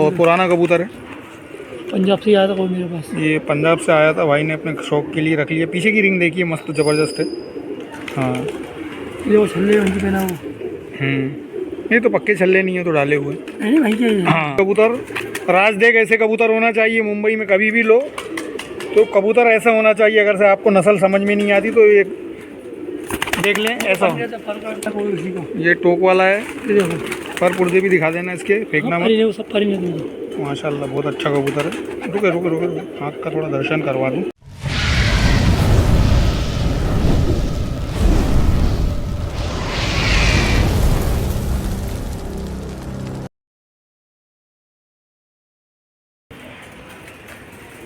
और पुराना कबूतर है, पंजाब से आया था कोई मेरे पास। ये पंजाब से आया था, भाई ने अपने शौक के लिए रख लिया। पीछे की रिंग देखिए, मस्त ज़बरदस्त है। हाँ ये वो छल्ले वहीं पहना वो। ये तो पक्के छल्ले नहीं है, तो डाले हुए। नहीं भाई क्या है? हाँ कबूतर राज देख ऐसे कबूतर होना चाहिए। मुंबई में कभी भी लो तो कबूतर ऐसा होना चाहिए। अगर से आपको नस्ल समझ में नहीं आती तो ये देख लें ऐसा। ये टोक वाला है, पर पुर्जे भी दिखा देना इसके, फेंकना मत। माशाल्लाह बहुत अच्छा कबूतर है। रुके रुके रुके रुके, आँख का थोड़ा दर्शन करवा दूँ।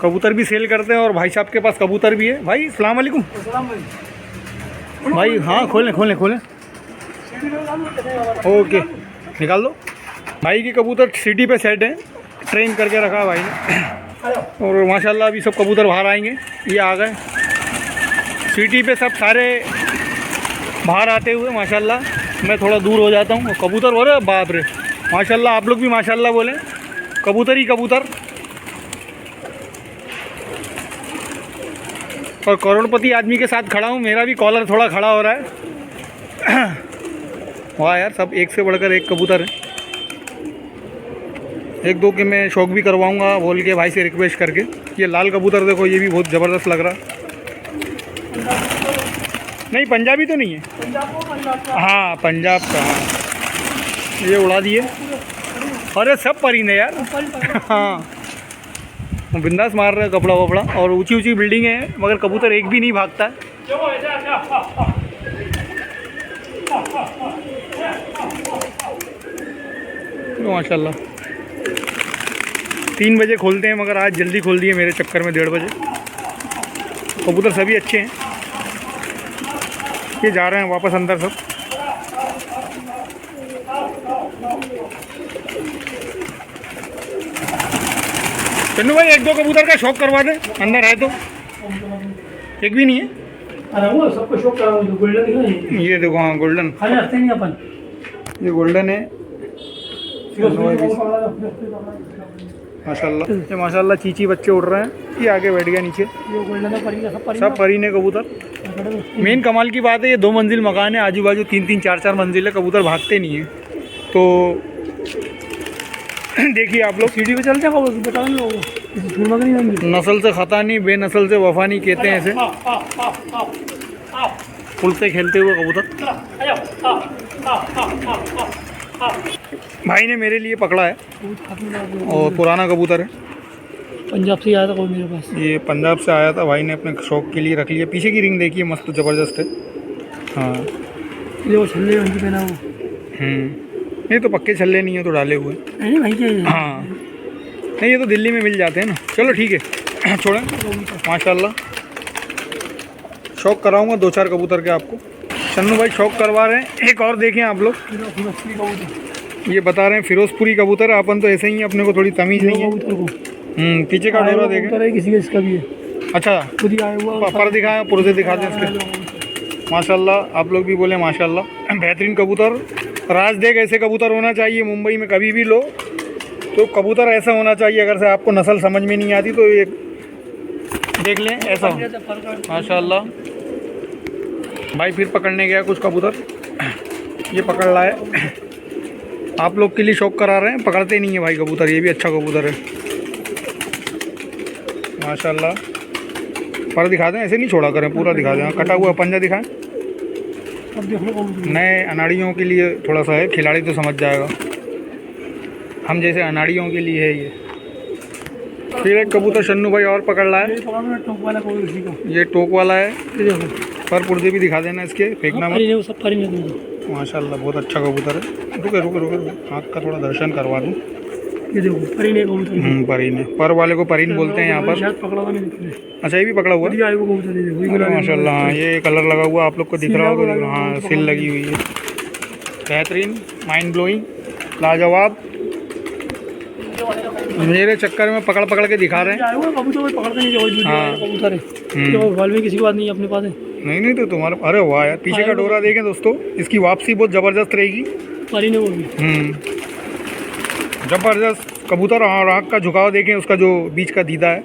कबूतर भी सेल करते हैं और भाई साहब के पास कबूतर भी है। भाई अस्सलाम वालेकुम। भाई हाँ खोलें खोलें खोलें, ओके निकाल दो। भाई की कबूतर सिटी पे सेट है, ट्रेन करके रखा है भाई ने। और माशाल्लाह अभी सब कबूतर बाहर आएंगे। ये आ गए सिटी पे, सब सारे बाहर आते हुए माशाल्लाह। मैं थोड़ा दूर हो जाता हूँ। कबूतर हो रहे बाप रे माशाल्लाह। आप लोग भी माशाल्लाह बोलें, कबूतर ही कबूतर। और करोड़पति आदमी के साथ खड़ा हूँ, मेरा भी कॉलर थोड़ा खड़ा हो रहा है। वाह यार, सब एक से बढ़कर एक कबूतर है। एक दो के मैं शौक भी करवाऊँगा बोल के भाई से रिक्वेस्ट करके। ये लाल कबूतर देखो, ये भी बहुत ज़बरदस्त लग रहा। नहीं पंजाबी तो नहीं है, हाँ पंजाब का। हाँ ये उड़ा दिए। अरे सब परिंदे यार। हाँ बिंदास मार रहे हैं कपड़ा वपड़ा। और ऊंची ऊंची बिल्डिंगें हैं, मगर कबूतर एक भी नहीं भागता है। माशाल्लाह 3 बजे खोलते हैं, मगर आज जल्दी खोल दिए मेरे चक्कर में 1:30 बजे। कबूतर सभी अच्छे हैं। ये जा रहे हैं वापस अंदर सब। चन्नू भाई एक दो कबूतर का शौक करवा दे, अंदर है तो। एक भी नहीं है। अरे वो सबको शौक करा, गोल्डन दिख रहा है। ये देखो, हाँ गोल्डन, खाली हफ्ते नहीं अपन। ये गोल्डन है माशाल्लाह। ये माशाल्लाह चीची बच्चे उड़ रहे हैं। ये आगे बैठ गया नीचे। ये गोल्डन है, परी का सब परीने कबूतर। मेन कमाल की बात है, ये 2 मंजिल मकान है, आजू बाजू 3-3 4-4 मंजिल है। कबूतर भागते नहीं है। तो देखिए आप लोग सीढ़ी पे चलते हैं बता लोगों, नस्ल से खता नहीं, बेनस्ल से वफा नहीं कहते हैं ऐसे। उड़ते खेलते हुए कबूतर भाई ने मेरे लिए पकड़ा है, और पुराना कबूतर है। पंजाब से आया था कोई मेरे पास। ये पंजाब से आया था, भाई ने अपने शौक के लिए रख लिया। पीछे की रिंग देखिए, मस्त ज़बरदस्त है। हाँ ये वो छल्ले वहीं पहना वो। ये तो पक्के छल्ले नहीं है, तो डाले हुए। नहीं भाई क्या है? हाँ नहीं, ये तो दिल्ली में मिल जाते हैं ना। चलो ठीक है छोड़ें। माशाल्लाह शौक कराऊंगा 2-4 कबूतर के आपको। चन्नू भाई शौक करवा रहे हैं। एक और देखें आप लोग, ये बता रहे हैं फिरोजपुरी कबूतर। अपन तो ऐसे ही, अपने को थोड़ी तमीज़ नहीं है। पीछे का डोरा देखें, किसी का इसका भी है। अच्छा खुद ही आया हुआ, पर दिखाएं, पुर्जे दिखा दें इसके। माशाल्लाह आप लोग भी बोले माशाल्लाह। बेहतरीन कबूतर। राज देख ऐसे कबूतर होना चाहिए। मुंबई में कभी भी लो तो कबूतर ऐसा होना चाहिए। अगर से आपको नस्ल समझ में नहीं आती तो ये देख लें ऐसा। माशाल्लाह भाई फिर पकड़ने गया कुछ कबूतर, ये पकड़ रहा है। आप लोग के लिए शौक करा रहे हैं, पकड़ते नहीं है भाई कबूतर। ये भी अच्छा कबूतर है माशाल्लाह। पर दिखा दें, ऐसे नहीं छोड़ा करें, पूरा दिखा दें। कटा हुआ पंजा दिखाएं। नए अनाड़ियों के लिए थोड़ा सा है, खिलाड़ी तो समझ जाएगा। हम जैसे अनाड़ियों के लिए है ये। फिर एक कबूतर शन्नू भाई और पकड़ रहा है। ये टोक वाला है, पर पुर्जे भी दिखा देना इसके, फेंकना मत। माशाल्लाह बहुत अच्छा कबूतर है। रुके रुके रुके रुके, आँख का थोड़ा दर्शन करवा दूँ। ये देखो परीने कबूतर। परीने, पर वाले को परीन बोलते हैं यहाँ पर। अच्छा ये भी पकड़ा हुआ है माशाल्लाह। हाँ ये कलर लगा हुआ आप लोग को दिख रहा होगा। हाँ सिल लगी हुई है। बेहतरीन, माइंड ब्लोइंग, लाजवाब। मेरे चक्कर में पकड़ पकड़ के दिखा रहे हैं। कबूतर है, किसी की बात नहीं अपने पास है। नहीं तो तुम्हारे, अरे वाह यार, पीछे का डोरा देखें दोस्तों, इसकी वापसी बहुत ज़बरदस्त रहेगी। परी ने वो भी ज़बरदस्त कबूतर और आँख का झुकाव देखें, उसका जो बीच का दीदा है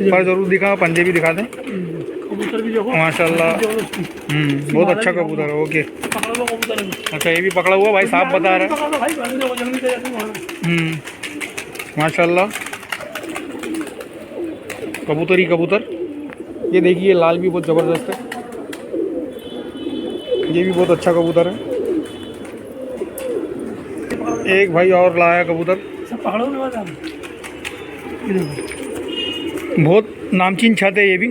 पर ज़रूर दिखा, पंजे भी दिखा दें। कबूतर भी देखो माशाल्लाह। बहुत अच्छा कबूतर है। ओके, पकड़ा हुआ कबूतर है। अच्छा ये भी पकड़ा हुआ भाई साहब बता रहे हैं। पकड़ा भाई जल्दी से जाते हैं। माशाल्लाह कबूतर ही कबूतर। ये देखिए लाल भी बहुत ज़बरदस्त है, ये भी बहुत अच्छा कबूतर है। एक भाई और लाया कबूतर, सब पकड़ो के बाद आप बहुत नामचीन छत है ये भी।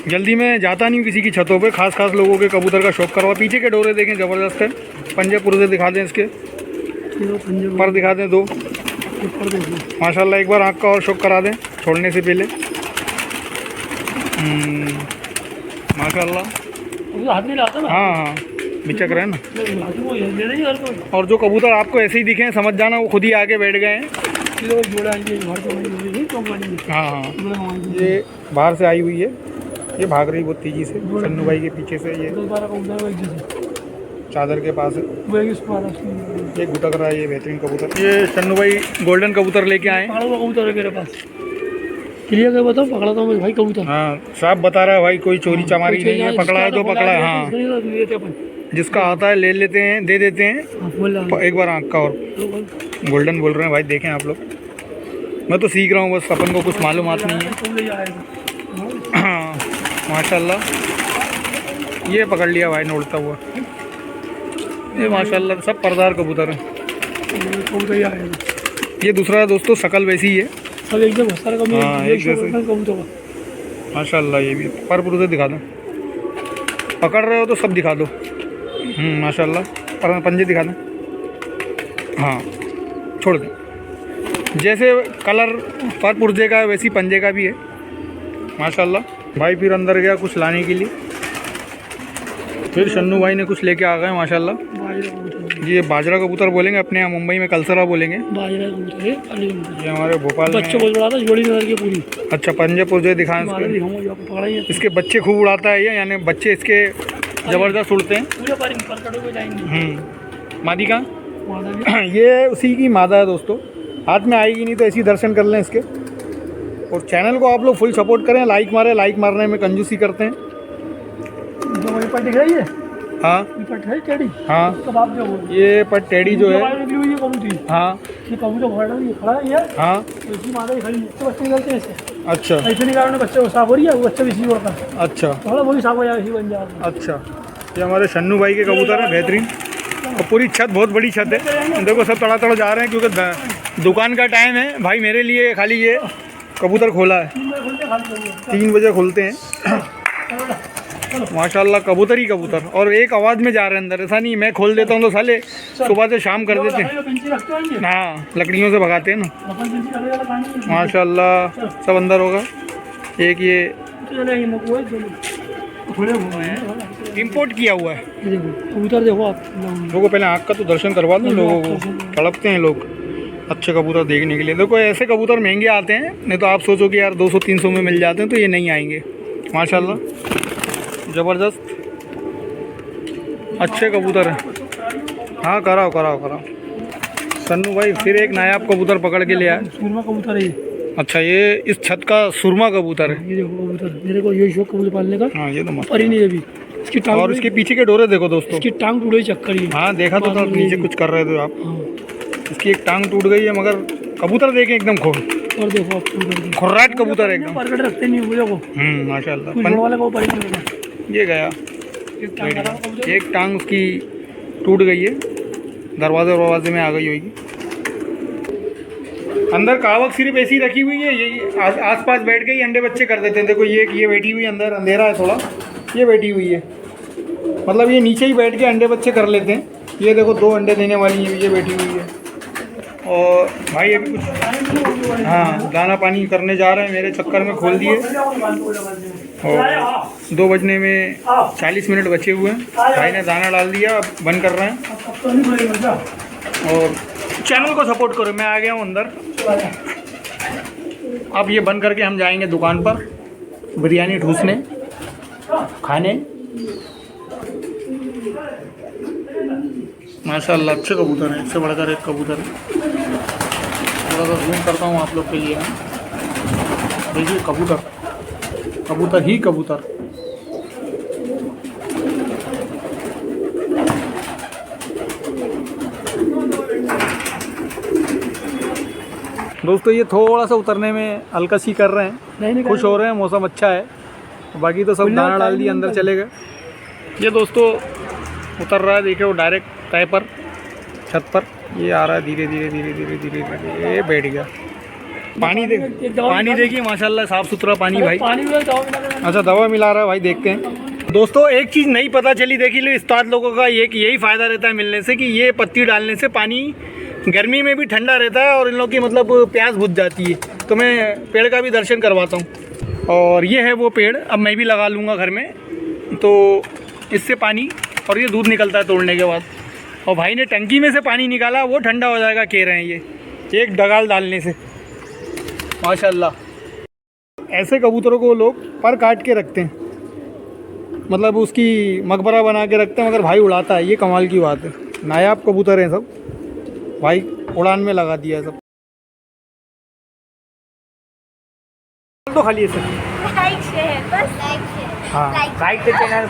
जल्दी में जाता नहीं हूँ किसी की छतों पे, खास लोगों के कबूतर का शौक करवा। पीछे के डोरे देखें ज़बरदस्त है, पंजे पुरजे दिखा दें, इसके पर दिखा दें दो। माशाल्लाह एक बार आँख का और शौक करा दें छोड़ने से पहले। माशाल्लाह हाथ नहीं लाता ना। हाँ बिचक रहे हैं ना। वो ले रही है और जो कबूतर आपको ऐसे ही दिखे समझ जाना वो खुद ही आके बैठ गए हैं। जोड़ा ये घर को नहीं कंपनी। हाँ ये बाहर से आई हुई है, ये भाग रही बहुत तेज़ी से चन्नू भाई के पीछे से। ये 12 कबूतर एक जैसे चादर के पास है, वो एक इस पार ये गुटक रहा है। ये बेहतरीन कबूतर, ये चन्नू भाई गोल्डन कबूतर लेके आए। पकड़ा हुआ कबूतर है मेरे पास। क्लियर कर बताओ, पकड़ा था मैं भाई कबूतर। हाँ साहब बता रहा है भाई, कोई चोरी चमारी नहीं है, पकड़ा है तो पकड़ा है। हाँ जिसका आता है ले लेते हैं, दे देते हैं। एक बार आँख का और गोल्डन बोल रहे हैं भाई, देखें आप लोग। मैं तो सीख रहा हूँ बस, अपन को कुछ मालूमात नहीं है। हाँ माशाल्लाह ये पकड़ लिया भाई नोड़ता हुआ। ये माशाल्लाह सब परदार कबूतर हैं। ये दूसरा दोस्तों शकल वैसी ही है, सब एकदम सारा कम। हाँ एक जैसे माशाल्लाह। ये भी पर पुरुष दिखा दो, पकड़ रहे हो तो सब दिखा दो। माशाल्लाह पर पंजे दिखा दें। हाँ छोड़ दें, जैसे कलर पर पुर्जे का है वैसी पंजे का भी है माशाल्लाह। भाई फिर अंदर गया कुछ लाने के लिए, फिर शन्नू भाई ने कुछ लेके आ गए माशाल्लाह। ये बाजरा कबूतर बोलेंगे, अपने यहाँ मुंबई में कलसरा बोलेंगे। बाजरा कबूतर है, ये हमारे भोपाल बच्चे बहुत बड़ा था, जोड़ी नजर की पूरी। अच्छा पंजे पुर्जे दिखाएं इसके। इसके बच्चे खूब उड़ाता है ये, यानी बच्चे इसके ज़बरदस्त उड़ते हैं। मादी का ये उसी की मादा है दोस्तों, हाथ में आएगी नहीं तो ऐसी दर्शन कर लें इसके। और चैनल को आप लोग फुल सपोर्ट करें, लाइक मारें, लाइक मारने में कंजूसी करते हैं। जो वही पर दिख रही है, हाँ पट है टेडी। हाँ कबाब जो ये पट टेडी जो है। निकली हुई है कबूतरी। हाँ ये कबूतर खड़ा है ये। हाँ तो इसी मादा ही खड़ी है, तो बच्चे निकलते हैं इससे। अच्छा ऐसे निकालने बच्चे को साफ हो रही है, वो बच्चा भी इसी उड़ता है। अच्छा थोड़ा वो भी साफ हो जाएगा, इसी बन जाएगा। अच्छा ये हमारे शन्नू भाई के कबूतर हैं बेहतरीन। और पूरी छत बहुत बड़ी छत है, देखो सब तड़ा जा रहे हैं क्योंकि दुकान का टाइम है भाई। मेरे लिए खाली ये कबूतर खोला है, 3 बजे खुलते हैं। माशाल्लाह कबूतर ही कबूतर, और एक आवाज़ में जा रहे हैं अंदर। ऐसा नहीं मैं खोल देता हूँ तो साले सुबह से शाम कर देते हैं। हाँ लकड़ियों से भगाते हैं ना। माशाल्लाह सब अंदर होगा। एक ये इम्पोर्ट किया हुआ है कबूतर। देखो आप लोगों को पहले आँख का तो दर्शन करवा दूँ, लोगों को तड़पते हैं लोग अच्छे कबूतर देखने के लिए। देखो ऐसे कबूतर महंगे आते हैं, नहीं तो आप सोचो कि यार 200-300 में मिल जाते हैं, तो ये नहीं आएंगे। माशाल्लाह ज़बरदस्त अच्छे कबूतर हैं। हाँ कराओ। सन्नू भाई फिर एक नायाब कबूतर पकड़ के ले आए। सुरमा कबूतर है ये। अच्छा ये इस छत का सुरमा कबूतर है। ये देखो कबूतर, मेरे को ये शौक कबूतर पालने का। हाँ ये तो मस्त पर ही नहीं अभी इसकी टांग, और इसके पीछे के डोरे देखो दोस्तों, इसकी टांग टूटे चक्कर ही। हाँ देखा तो था, नीचे कुछ कर रहे थे आप। इसकी एक टांग टूट गई है, मगर कबूतर देखें एकदम और देखो आप खुर्राट कबूतर एकदम। परगट रखते नहीं मुझे को। माशाल्लाह वाले को पर ही नहीं होगा। ये गया एक टांग उसकी टूट गई है, दरवाजे में आ गई होगी। अंदर कावक सिर्फ ऐसी रखी हुई है, ये आसपास बैठ के ही अंडे बच्चे कर देते हैं। देखो ये बैठी हुई है अंदर, अंधेरा है थोड़ा, ये बैठी हुई है, मतलब ये नीचे ही बैठ के अंडे बच्चे कर लेते हैं। ये देखो 2 अंडे देने वाली है, ये बैठी हुई है। और भाई अभी कुछ हाँ दाना पानी करने जा रहे हैं, मेरे चक्कर में खोल दिए। और 2 बजने में 40 मिनट बचे हुए हैं। भाई ने दाना डाल दिया, अब बंद कर रहे हैं। और चैनल को सपोर्ट करो। मैं आ गया हूँ अंदर, अब ये बंद करके हम जाएंगे दुकान पर बिरयानी ठूसने खाने। माशाल्लाह अच्छे कबूतर हैं, इससे बढ़कर एक कबूतर है। थोड़ा सा जूम करता हूँ आप लोग के लिए। देखिए कबूतर, कबूतर ही कबूतर। दोस्तों ये थोड़ा सा उतरने में अलकसी कर रहे हैं, नहीं खुश हो रहे हैं, मौसम अच्छा है। बाकी तो सब दाना डाल दिए, अंदर चले गए। ये दोस्तों उतर रहा है, देखिए वो डायरेक्ट तय पर, छत पर ये आ रहा है, धीरे धीरे धीरे धीरे धीरे धीरे ये बैठ गया। पानी पानी देखिए माशाल्लाह साफ़ सुथरा पानी भाई। पानी में दवा मिला अच्छा दवा मिला रहा है भाई, देखते हैं। दोस्तों एक चीज़ नहीं पता चली, देखिए लो उस्ताद लोगों का यही फ़ायदा रहता है मिलने से, कि ये पत्ती डालने से पानी गर्मी में भी ठंडा रहता है और इन लोगों की मतलब प्यास बुझ जाती है। तो मैं पेड़ का भी दर्शन करवाता हूँ। और ये है वो पेड़, अब मैं भी लगा लूँगा घर में, तो इससे पानी और ये दूध निकलता है तोड़ने के बाद। और भाई ने टंकी में से पानी निकाला, वो ठंडा हो जाएगा कह रहे हैं ये एक डगाल डालने से। माशाल्लाह ऐसे कबूतरों को लोग पर काट के रखते हैं, मतलब उसकी मकबरा बना के रखते हैं, मगर भाई उड़ाता है, ये कमाल की बात है। नायाब कबूतर हैं सब भाई, उड़ान में लगा दिया है सब। तो खाली है सर, लाइक शेयर बस, लाइक शेयर, हाँ लाइक चैनल।